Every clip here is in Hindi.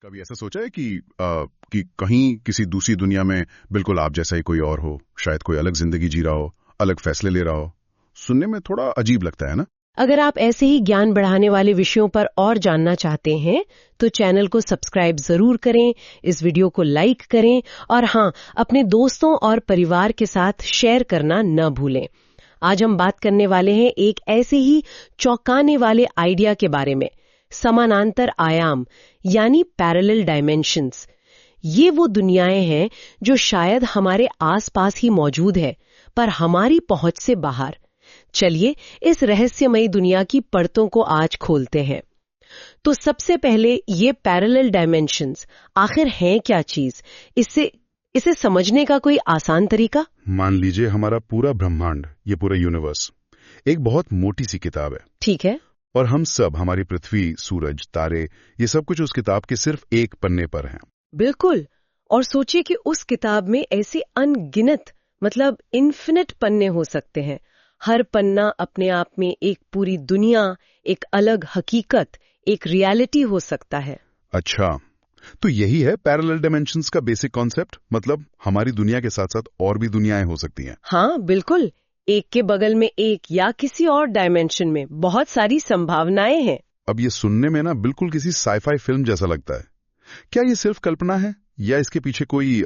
कभी ऐसा सोचा है कि कहीं किसी दूसरी दुनिया में बिल्कुल आप जैसा ही कोई और हो, शायद कोई अलग जिंदगी जी रहा हो, अलग फैसले ले रहा हो? सुनने में थोड़ा अजीब लगता है ना? अगर आप ऐसे ही ज्ञान बढ़ाने वाले विषयों पर और जानना चाहते हैं तो चैनल को सब्सक्राइब जरूर करें, इस वीडियो को लाइक करें और हाँ, अपने दोस्तों और परिवार के साथ शेयर करना न भूलें। आज हम बात करने वाले हैं एक ऐसे ही चौंकाने वाले आइडिया के बारे में, समानांतर आयाम यानी पैरेलल डायमेंशंस। ये वो दुनियाएं हैं जो शायद हमारे आसपास ही मौजूद है, पर हमारी पहुंच से बाहर। चलिए इस रहस्यमयी दुनिया की परतों को आज खोलते हैं। तो सबसे पहले ये पैरेलल डायमेंशंस आखिर हैं क्या चीज? इसे समझने का कोई आसान तरीका? मान लीजिए हमारा पूरा ब्रह्मांड, ये पूरा यूनिवर्स एक बहुत मोटी सी किताब है। ठीक है। और हम सब, हमारी पृथ्वी, सूरज, तारे, ये सब कुछ उस किताब के सिर्फ एक पन्ने पर हैं। बिल्कुल। और सोचिए कि उस किताब में ऐसे अनगिनत, मतलब इन्फिनिट पन्ने हो सकते हैं। हर पन्ना अपने आप में एक पूरी दुनिया, एक अलग हकीकत, एक रियलिटी हो सकता है। अच्छा, तो यही है पैरेलल डायमेंशंस का बेसिक कॉन्सेप्ट? मतलब हमारी दुनिया के साथ साथ और भी दुनियाएं हो सकती हैं? हाँ बिल्कुल, एक के बगल में एक या किसी और डायमेंशन में बहुत सारी संभावनाएं हैं। अब ये सुनने में ना बिल्कुल किसी साईफाई फिल्म जैसा लगता है। क्या ये सिर्फ कल्पना है या इसके पीछे कोई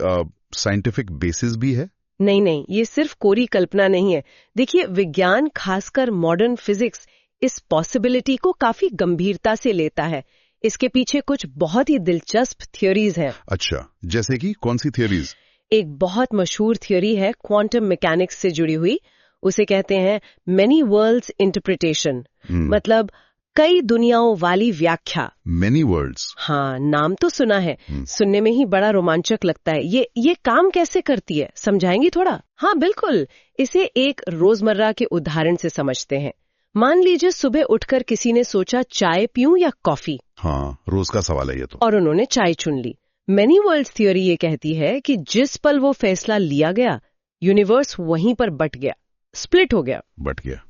साइंटिफिक बेसिस भी है? नहीं, ये सिर्फ कोरी कल्पना नहीं है। देखिए, विज्ञान, खासकर मॉडर्न फिजिक्स, इस पॉसिबिलिटी को काफी गंभीरता से लेता है। इसके पीछे कुछ बहुत ही दिलचस्प थ्योरीज हैं। अच्छा, जैसे कि कौन सी थ्योरीज? एक बहुत मशहूर थ्योरी है क्वांटम मैकेनिक्स से जुड़ी हुई। उसे कहते हैं मेनी वर्ल्ड्स इंटरप्रिटेशन, मतलब कई दुनियाओं वाली व्याख्या। Many world's? हाँ, नाम तो सुना है। सुनने में ही बड़ा रोमांचक लगता है। ये काम कैसे करती है, समझाएंगी थोड़ा? हाँ बिल्कुल, इसे एक रोजमर्रा के उदाहरण से समझते हैं। मान लीजिए सुबह उठकर किसी ने सोचा चाय पीऊं या कॉफी। हाँ, रोज का सवाल है ये तो। और उन्होंने चाय चुन ली। मेनी वर्ल्ड्स थ्योरी ये कहती है कि जिस पल वो फैसला लिया गया, यूनिवर्स वहीं पर बट गया, स्प्लिट हो गया। बट गया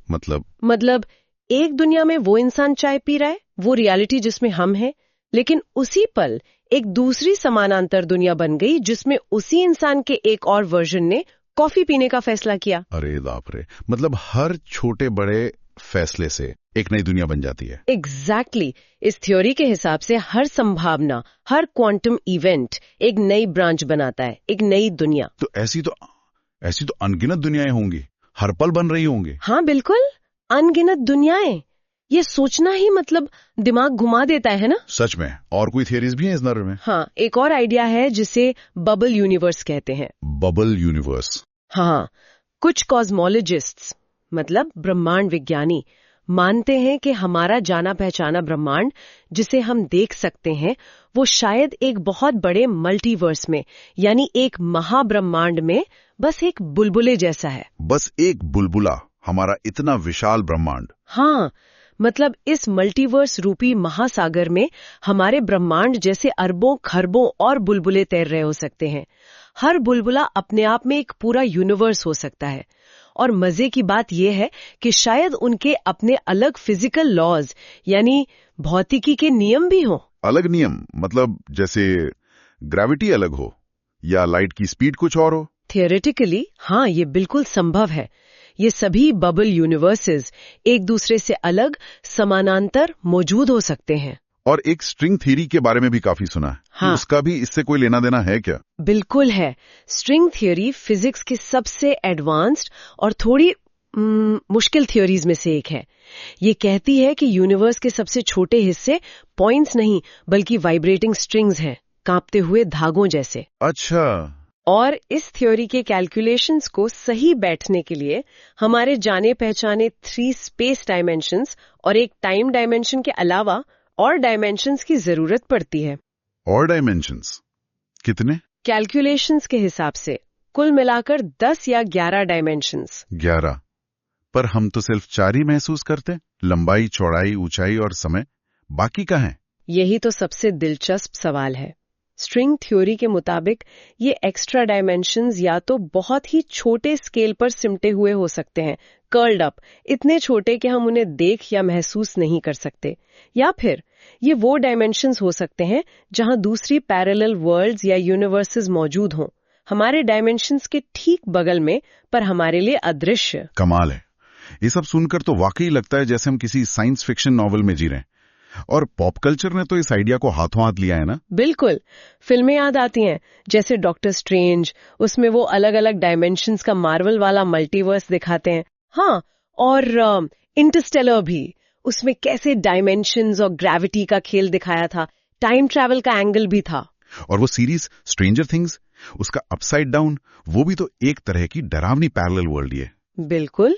मतलब एक दुनिया में वो इंसान चाय पी रहा है, वो रियलिटी जिसमें हम हैं, लेकिन उसी पल एक दूसरी समानांतर दुनिया बन गई जिसमें उसी इंसान के एक और वर्जन ने कॉफी पीने का फैसला किया। अरे बाप रे, मतलब हर छोटे बड़े फैसले से एक नई दुनिया बन जाती है। एग्जैक्टली। इस थ्योरी के हिसाब से हर संभावना, हर क्वांटम इवेंट एक नई ब्रांच बनाता है, एक नई दुनिया। तो ऐसी तो अनगिनत दुनियाएं होंगी, हर पल बन रही होंगी। हाँ बिल्कुल, अनगिनत दुनियाएं। ये सोचना ही मतलब दिमाग घुमा देता है ना? सच में। और कोई थियरीज भी हैं इस नजर में? हाँ, एक और आइडिया है जिसे बबल यूनिवर्स कहते हैं। Bubble universe? हाँ, कुछ कॉस्मोलॉजिस्ट्स, मतलब ब्रह्मांड विज्ञानी, मानते हैं कि हमारा जाना पहचाना ब्रह्मांड, जिसे हम देख सकते हैं, वो शायद एक बहुत बड़े मल्टीवर्स में, यानी एक महाब्रह्मांड में बस एक बुलबुले जैसा है। बस एक बुलबुला, हमारा इतना विशाल ब्रह्मांड? हाँ, मतलब इस मल्टीवर्स रूपी महासागर में हमारे ब्रह्मांड जैसे अरबों खरबों और बुलबुले तैर रहे हो सकते हैं। हर बुलबुला अपने आप में एक पूरा यूनिवर्स हो सकता है। और मजे की बात यह है कि शायद उनके अपने अलग फिजिकल लॉज, यानी भौतिकी के नियम भी हों। अलग नियम मतलब जैसे ग्रेविटी अलग हो या लाइट की स्पीड कुछ और हो? थियोरेटिकली हाँ, ये बिल्कुल संभव है। ये सभी बबल यूनिवर्सेस एक दूसरे से अलग, समानांतर मौजूद हो सकते हैं। और एक स्ट्रिंग थ्योरी के बारे में भी काफी सुना है। हाँ, उसका भी इससे कोई लेना देना है क्या? बिल्कुल है। स्ट्रिंग थ्योरी फिजिक्स के सबसे एडवांस्ड और थोड़ी मुश्किल थ्योरीज में से एक है। ये कहती है कि यूनिवर्स के सबसे छोटे हिस्से पॉइंट्स नहीं, बल्कि वाइब्रेटिंग स्ट्रिंग्स हैं, कांपते हुए धागों जैसे। अच्छा। और इस थ्योरी के कैलकुलेशंस को सही बैठने के लिए हमारे जाने पहचाने 3 स्पेस डायमेंशंस और एक टाइम डायमेंशन के अलावा और डायमेंशंस की जरूरत पड़ती है। और डायमेंशंस कितने? कैलकुलेशंस के हिसाब से कुल मिलाकर 10 या 11 डायमेंशंस। 11? पर हम तो सिर्फ 4 ही महसूस करते, लंबाई, चौड़ाई, ऊंचाई और समय। बाकी कहाँ है? यही तो सबसे दिलचस्प सवाल है। स्ट्रिंग थ्योरी के मुताबिक ये एक्स्ट्रा डायमेंशंस या तो बहुत ही छोटे स्केल पर सिमटे हुए हो सकते हैं, कर्ल्ड अप, इतने छोटे कि हम उन्हें देख या महसूस नहीं कर सकते। या फिर ये वो डायमेंशंस हो सकते हैं जहां दूसरी पैरेलल वर्ल्ड्स या यूनिवर्सेस मौजूद हों, हमारे डायमेंशंस के ठीक बगल में, पर हमारे लिए अदृश्य। कमाल है। ये सब सुनकर तो वाकई लगता है जैसे हम किसी साइंस फिक्शन नॉवल में जी रहे हैं। और पॉप कल्चर ने तो इस आइडिया को हाथों हाथ लिया है ना। बिल्कुल, फिल्में याद आती हैं जैसे डॉक्टर स्ट्रेंज, उसमें वो अलग अलग डायमेंशंस का मार्वल वाला मल्टीवर्स दिखाते हैं। हाँ, और इंटरस्टेलर भी, उसमें कैसे डायमेंशंस और ग्रेविटी का खेल दिखाया था, टाइम ट्रैवल का एंगल भी था। और वो सीरीज स्ट्रेंजर थिंग्स, उसका अपसाइड डाउन, वो भी तो एक तरह की डरावनी पैरेलल वर्ल्ड ही है। बिल्कुल,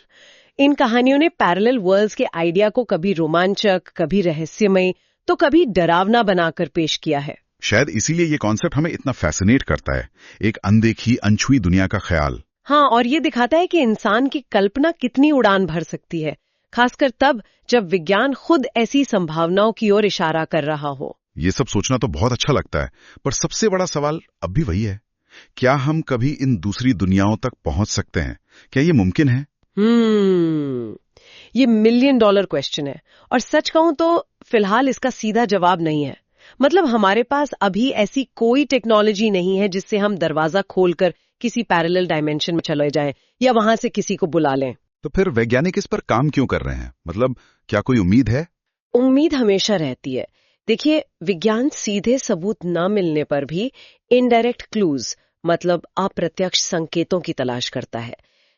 इन कहानियों ने पैरेलल वर्ल्ड्स के आइडिया को कभी रोमांचक, कभी रहस्यमय, तो कभी डरावना बनाकर पेश किया है। शायद इसीलिए ये कॉन्सेप्ट हमें इतना फैसिनेट करता है, एक अनदेखी अनछुई दुनिया का ख्याल। हाँ, और ये दिखाता है कि इंसान की कल्पना कितनी उड़ान भर सकती है, खासकर तब जब विज्ञान खुद ऐसी संभावनाओं की ओर इशारा कर रहा हो। ये सब सोचना तो बहुत अच्छा लगता है, पर सबसे बड़ा सवाल अब भी वही है, क्या हम कभी इन दूसरी दुनियाओं तक पहुंच सकते हैं? क्या ये मुमकिन है? ये $1,000,000 क्वेश्चन है, और सच कहूं तो फिलहाल इसका सीधा जवाब नहीं है। मतलब हमारे पास अभी ऐसी कोई टेक्नोलॉजी नहीं है जिससे हम दरवाजा खोलकर किसी पैरेलल डायमेंशन में चले जाएं या वहां से किसी को बुला लें। तो फिर वैज्ञानिक इस पर काम क्यों कर रहे हैं? मतलब क्या कोई उम्मीद है? उम्मीद हमेशा रहती है। देखिए, विज्ञान सीधे सबूत न मिलने पर भी इनडायरेक्ट क्लूज, मतलब अप्रत्यक्ष संकेतों की तलाश करता है।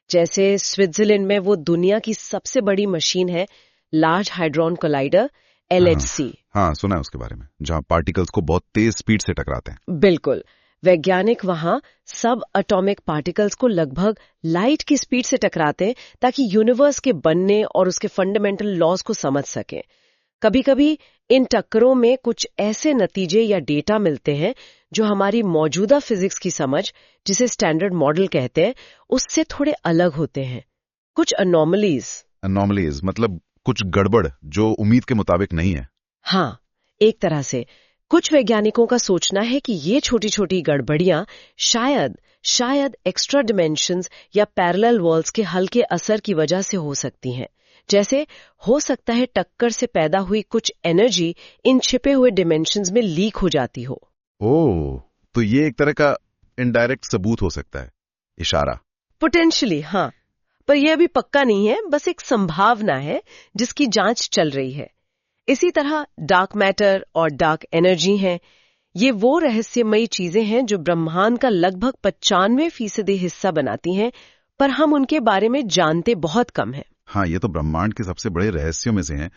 जैसे स्विट्जरलैंड में वो दुनिया की सबसे बड़ी मशीन है, लार्ज हाइड्रोन कोलाइडर, LHC। हाँ, सुना है उसके बारे में, जहां पार्टिकल्स को बहुत तेज स्पीड से टकराते हैं। बिल्कुल, वैज्ञानिक वहां सब एटॉमिक पार्टिकल्स को लगभग लाइट की स्पीड से टकराते हैं ताकि यूनिवर्स के बनने और उसके फंडामेंटल लॉज को समझ सकें। कभी कभी इन टक्करों में कुछ ऐसे नतीजे या डेटा मिलते हैं जो हमारी मौजूदा फिजिक्स की समझ, जिसे स्टैंडर्ड मॉडल कहते हैं, उससे थोड़े अलग होते हैं। कुछ अनोमलीज मतलब कुछ गड़बड़ जो उम्मीद के मुताबिक नहीं है। हाँ, एक तरह से कुछ वैज्ञानिकों का सोचना है कि ये छोटी छोटी गड़बड़ियां शायद एक्स्ट्रा डिमेंशंस या पैरेलल वर्ल्ड्स के हल्के असर की वजह से हो सकती हैं। जैसे हो सकता है टक्कर से पैदा हुई कुछ एनर्जी इन छिपे हुए डिमेंशंस में लीक हो जाती हो। ओह, तो ये एक तरह का इनडायरेक्ट सबूत हो सकता है, इशारा। पोटेंशियली हाँ, पर यह अभी पक्का नहीं है, बस एक संभावना है जिसकी जांच चल रही है। इसी तरह डार्क मैटर और डार्क एनर्जी हैं। ये वो रहस्यमयी चीजें हैं जो ब्रह्मांड का लगभग 95% हिस्सा बनाती हैं, पर हम उनके बारे में जानते बहुत कम हैं। हाँ, ये तो ब्रह्मांड के सबसे बड़े रहस्यों में से हैं।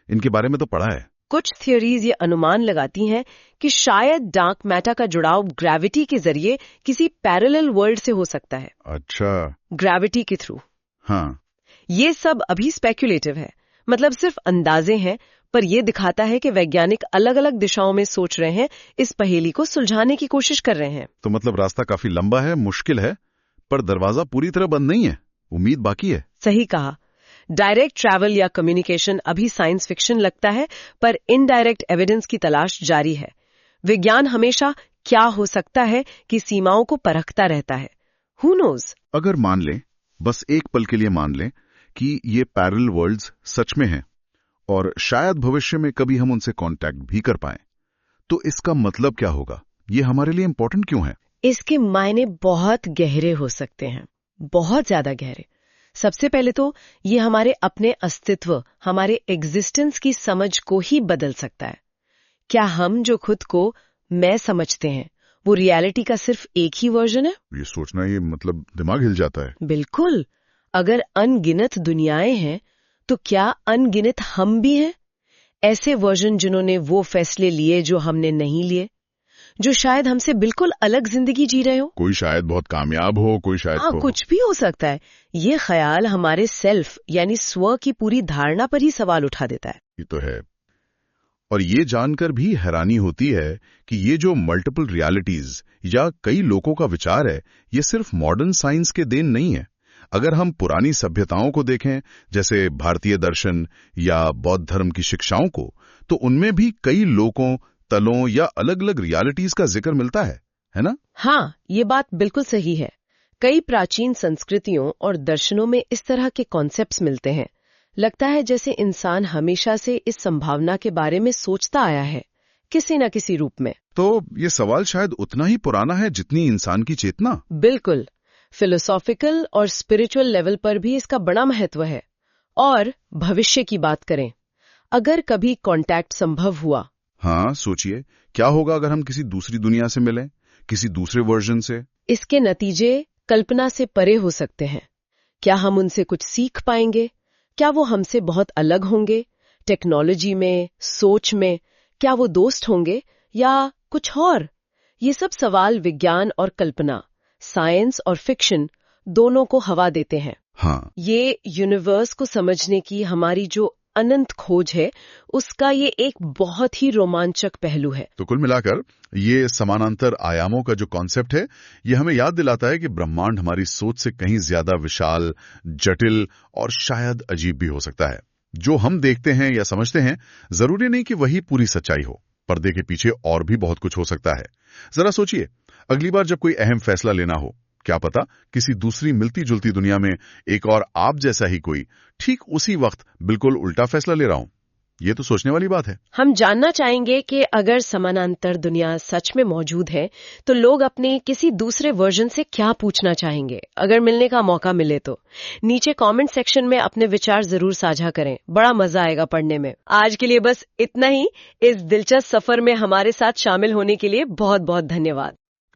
इनके बारे में तो पढ़ा है। कुछ थ्योरीज ये अनुमान लगाती हैं कि शायद डार्क मैटर का जुड़ाव ग्रेविटी के जरिए किसी पैरेलल वर्ल्ड से हो सकता है। अच्छा, ग्रेविटी के थ्रू। हाँ, ये सब अभी स्पेक्युलेटिव है, मतलब सिर्फ अंदाजे हैं, पर यह दिखाता है कि वैज्ञानिक अलग अलग दिशाओं में सोच रहे हैं, इस पहेली को सुलझाने की कोशिश कर रहे हैं। तो मतलब रास्ता काफी लंबा है, मुश्किल है, पर दरवाजा पूरी तरह बंद नहीं है, उम्मीद बाकी है। सही कहा। डायरेक्ट ट्रैवल या कम्युनिकेशन अभी साइंस फिक्शन लगता है, पर इनडायरेक्ट एविडेंस की तलाश जारी है। विज्ञान हमेशा क्या हो सकता है कि सीमाओं को परखता रहता है। Who knows? अगर मान लें, बस एक पल के लिए मान लें कि ये पैरेलल वर्ल्ड्स सच में हैं और शायद भविष्य में कभी हम उनसे कांटेक्ट भी कर पाएं, तो इसका मतलब क्या होगा? ये हमारे लिए इंपॉर्टेंट क्यों है? इसके मायने बहुत गहरे हो सकते हैं, बहुत ज्यादा गहरे। सबसे पहले तो ये हमारे अपने अस्तित्व, हमारे एग्जिस्टेंस की समझ को ही बदल सकता है। क्या हम जो खुद को मैं समझते हैं, वो रियलिटी का सिर्फ एक ही वर्जन है? ये सोचना, ये मतलब दिमाग हिल जाता है। बिल्कुल। अगर अनगिनत दुनियाएं हैं, तो क्या अनगिनत हम भी हैं? ऐसे वर्जन जिन्होंने वो फैसले लिए जो हमने नहीं लिए, जो शायद हमसे बिल्कुल अलग जिंदगी जी रहे हो। कोई शायद बहुत कामयाब हो, कोई शायद कुछ भी हो सकता है। ये ख्याल हमारे सेल्फ यानी स्व की पूरी धारणा पर ही सवाल उठा देता है। ये तो है। और ये जानकर भी हैरानी होती है कि ये जो मल्टीपल रियलिटीज या कई लोगों का विचार है, ये सिर्फ मॉडर्न साइंस के देन नहीं है। अगर हम पुरानी सभ्यताओं को देखें, जैसे भारतीय दर्शन या बौद्ध धर्म की शिक्षाओं को, तो उनमें भी कई लोगों, तलों या अलग अलग रियलिटीज का जिक्र मिलता है ना? हाँ, ये बात बिल्कुल सही है। कई प्राचीन संस्कृतियों और दर्शनों में इस तरह के कॉन्सेप्ट्स मिलते हैं। लगता है जैसे इंसान हमेशा से इस संभावना के बारे में सोचता आया है, किसी न किसी रूप में। तो ये सवाल शायद उतना ही पुराना है जितनी इंसान की चेतना। बिल्कुल, फिलोसॉफिकल और स्पिरिचुअल लेवल पर भी इसका बड़ा महत्व है। और भविष्य की बात करें, अगर कभी कांटेक्ट संभव हुआ, हाँ, सोचिए क्या होगा अगर हम किसी दूसरी दुनिया से मिलें, किसी दूसरे वर्जन से। इसके नतीजे कल्पना से परे हो सकते हैं। क्या हम उनसे कुछ सीख पाएंगे? क्या वो हमसे बहुत अलग होंगे? टेक्नोलॉजी में, सोच में, क्या वो दोस्त होंगे या कुछ और? ये सब सवाल विज्ञान और कल्पना, साइंस और फिक्शन दोनों को हवा देते हैं। हाँ, ये यूनिवर्स को समझने की हमारी जो अनंत खोज है, उसका ये एक बहुत ही रोमांचक पहलू है। तो कुल मिलाकर ये समानांतर आयामों का जो कॉन्सेप्ट है, ये हमें याद दिलाता है कि ब्रह्मांड हमारी सोच से कहीं ज्यादा विशाल, जटिल और शायद अजीब भी हो सकता है। जो हम देखते हैं या समझते हैं, जरूरी नहीं कि वही पूरी सच्चाई हो। पर्दे के पीछे और भी बहुत कुछ हो सकता है। जरा सोचिए, अगली बार जब कोई अहम फैसला लेना हो, क्या पता किसी दूसरी मिलती जुलती दुनिया में एक और आप जैसा ही कोई ठीक उसी वक्त बिल्कुल उल्टा फैसला ले रहा हूं। ये तो सोचने वाली बात है। हम जानना चाहेंगे कि अगर समानांतर दुनिया सच में मौजूद है, तो लोग अपने किसी दूसरे वर्जन से क्या पूछना चाहेंगे, अगर मिलने का मौका मिले तो। नीचे कमेंट सेक्शन में अपने विचार जरूर साझा करें, बड़ा मजा आएगा पढ़ने में। आज के लिए बस इतना ही। इस दिलचस्प सफर में हमारे साथ शामिल होने के लिए बहुत बहुत धन्यवाद।